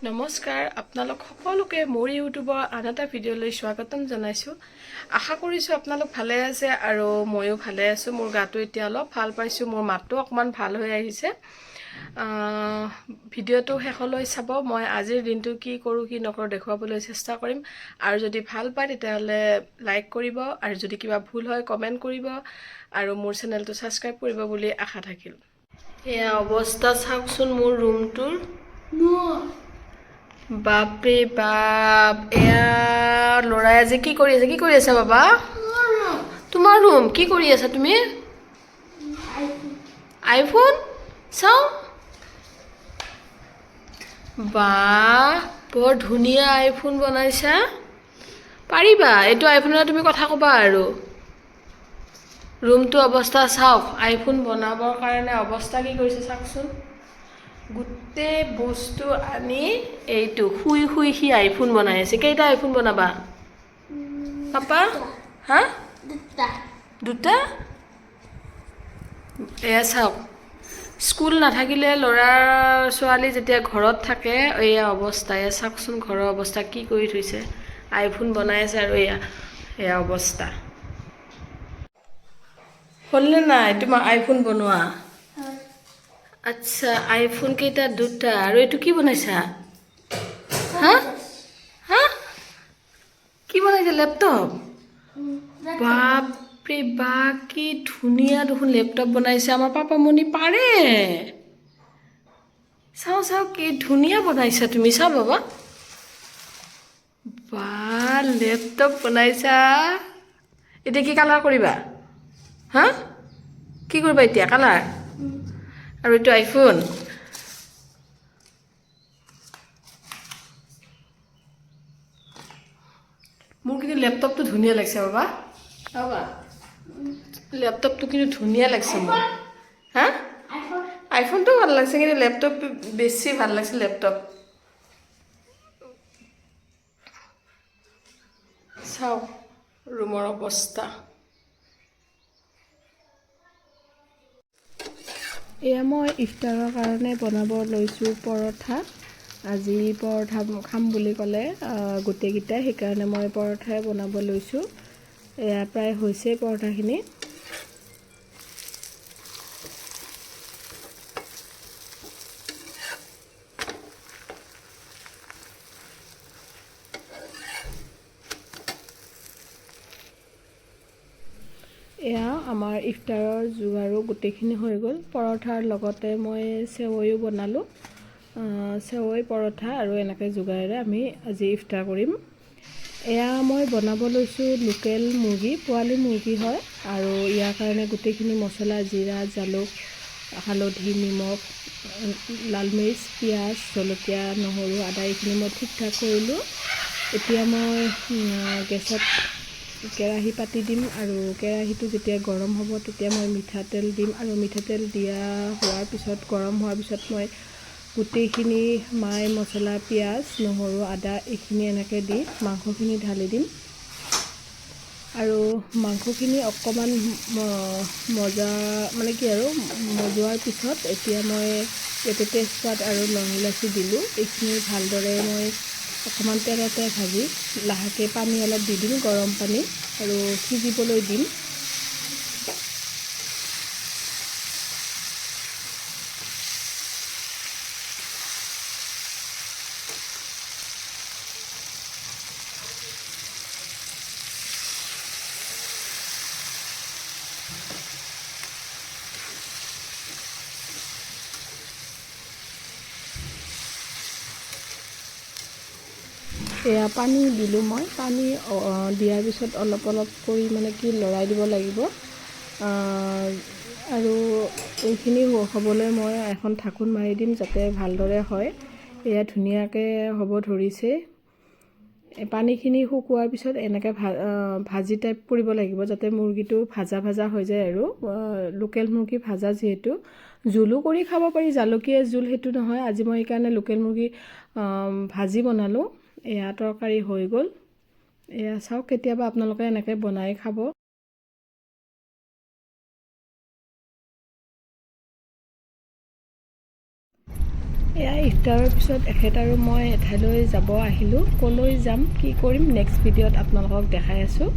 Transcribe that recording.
নমস্কাৰ আপোনালোক সকলোকে মোৰ ইউটিউবৰ আন এটা ভিডিঅ'লৈ স্বাগতম জনাইছোঁ। আশা কৰিছোঁ আপোনালোক ভালে আছে আৰু ময়ো ভালে আছোঁ। মোৰ গাটো এতিয়া অলপ ভাল পাইছোঁ, মোৰ মাতটো অকণমান ভাল হৈ আহিছে। ভিডিঅ'টো শেষলৈ চাব। মই আজিৰ দিনটো কি কৰোঁ কি নকৰোঁ দেখুৱাবলৈ চেষ্টা কৰিম। আৰু যদি ভাল পায় তেতিয়াহ'লে লাইক কৰিব, আৰু যদি কিবা ভুল হয় কমেণ্ট কৰিব, আৰু মোৰ চেনেলটো ছাবস্ক্ৰাইব কৰিব বুলি আশা থাকিল। এয়া অৱস্থা চাওকচোন মোৰ ৰুমটোৰ। বাপৰে বাপ, এয়া ল'ৰাই আজি কি কৰি আছে বাবা? তোমাৰ ৰুম কি কৰি আছা তুমি? আইফোন চাওঁ। বা বৰ ধুনীয়া আইফোন বনাইছা। পাৰিবা এইটো আইফোনেৰে তুমি কথা ক'বা আৰু। ৰুমটো অৱস্থা চাওক, আইফোন বনাবৰ কাৰণে অৱস্থা কি কৰিছে চাওকচোন। গোটেই বস্তু আনি এইটো শুই শুই সি আইফোন বনাই আছে। কেইটা আইফোন বনাবা পাপা? হা, দুটা? এয়া চাওক, স্কুল নাথাকিলে ল'ৰা ছোৱালী যেতিয়া ঘৰত থাকে এয়া অৱস্থা। এয়া চাওকচোন ঘৰৰ অৱস্থা কি কৰি থৈছে। আইফোন বনাই আছে আৰু এয়া অৱস্থা। হ'লনে নাই তোমাৰ আইফোন বনোৱা? আচ্ছা, আইফোন কেইটা? দুটা। আৰু এইটো কি বনাইছা? হা হা, কি বনাইছা? লেপটপ? বাপৰে বা, কি ধুনীয়া দেখোন লেপটপ বনাইছে। আমাৰ পাপামণি পাৰে। চাওঁ চাওঁ, কি ধুনীয়া বনাইছা তুমি। চাওঁ বাবা। বা, লেপটপ বনাইছা। এতিয়া কি কালাৰ কৰিবা? হা, কি কৰিবা এতিয়া? কালাৰ? আৰু এইটো আইফোন। মোৰ কিন্তু লেপটপটো ধুনীয়া লাগিছে বাবা। বাবা, লেপটপটো কিন্তু ধুনীয়া লাগিছে মোৰ। হা, আইফোনটো ভাল লাগিছে, কিন্তু লেপটপ বেছি ভাল লাগিছে। লেপটপ চাওক ৰুমৰ অৱস্থা। এয়া মই ইফতাৰৰ কাৰণে বনাব লৈছোঁ পৰঠা। আজি পৰঠা খাম বুলি ক'লে গোটেইকেইটাই, সেইকাৰণে মই পৰঠাই বনাব লৈছোঁ। এয়া প্ৰায় হৈছে পৰঠাখিনি। এয়া আমাৰ ইফতাৰৰ যোগাৰো গোটেইখিনি হৈ গ'ল। পৰঠাৰ লগতে মই চেৱৈও বনালোঁ। চেৱৈ, পৰঠা আৰু এনেকৈ যোগাৰেৰে আমি আজি ইফতাৰ কৰিম। এয়া মই বনাব লৈছোঁ লোকেল মুৰ্গী, পোৱালি মুৰ্গী হয়। আৰু ইয়াৰ কাৰণে গোটেইখিনি মছলা, জিৰা, জালুক, হালধি, নিমখ, লাল মিৰ্চ, পিঁয়াজ, জলকীয়া, নহৰু, আদা এইখিনি মই ঠিক ঠাক কৰিলোঁ। এতিয়া মই গেছত কেৰাহী পাতি দিম, আৰু কেৰাহীটো যেতিয়া গৰম হ'ব তেতিয়া মই মিঠাতেল দিম। আৰু মিঠাতেল দিয়া হোৱাৰ পিছত, গৰম হোৱাৰ পিছত মই গোটেইখিনি মাই মছলা, পিঁয়াজ, নহৰু, আদা এইখিনি এনেকৈ দি মাংসখিনি ঢালি দিম। আৰু মাংসখিনি অকণমান মজোৱাৰ পিছত এতিয়া মই ইয়াতে তেজপাত আৰু লং ইলাচি দিলোঁ। এইখিনি ভালদৰে মই অকণমান তেলতে ভাজি লাহেকৈ পানী অলপ দি দিম, গৰম পানী, আৰু সিজিবলৈ দিম। এয়া পানী দিলোঁ মই। পানী দিয়াৰ পিছত অলপ অলপ কৰি লৰাই দিব লাগিব। আৰু এইখিনি হ'বলৈ মই এখন ঢাকোন মাৰি দিম যাতে ভালদৰে হয়। এয়া ধুনীয়াকৈ হ'ব ধৰিছে। পানীখিনি শুকোৱাৰ পিছত এনেকৈ ভাজি টাইপ কৰিব লাগিব, যাতে মুৰ্গীটো ভাজা ভাজা হৈ যায়। আৰু লোকেল মুৰ্গী ভাজা যিহেতু, জোলো কৰি খাব পাৰি, জালুকীয়া জোল, সেইটো নহয়। আজি মই সেইকাৰণে লোকেল মুৰ্গী ভাজি বনালোঁ। এয়া তৰকাৰী হৈ গ'ল। এয়া চাওক, কেতিয়াবা আপোনালোকে এনেকৈ বনাই খাব। এয়া ইফতাৰৰ পিছত এখেত আৰু মই এঠাইলৈ যাব আহিলোঁ। ক'লৈ যাম, কি কৰিম, নেক্সট ভিডিঅ'ত আপোনালোকক দেখাই আছোঁ।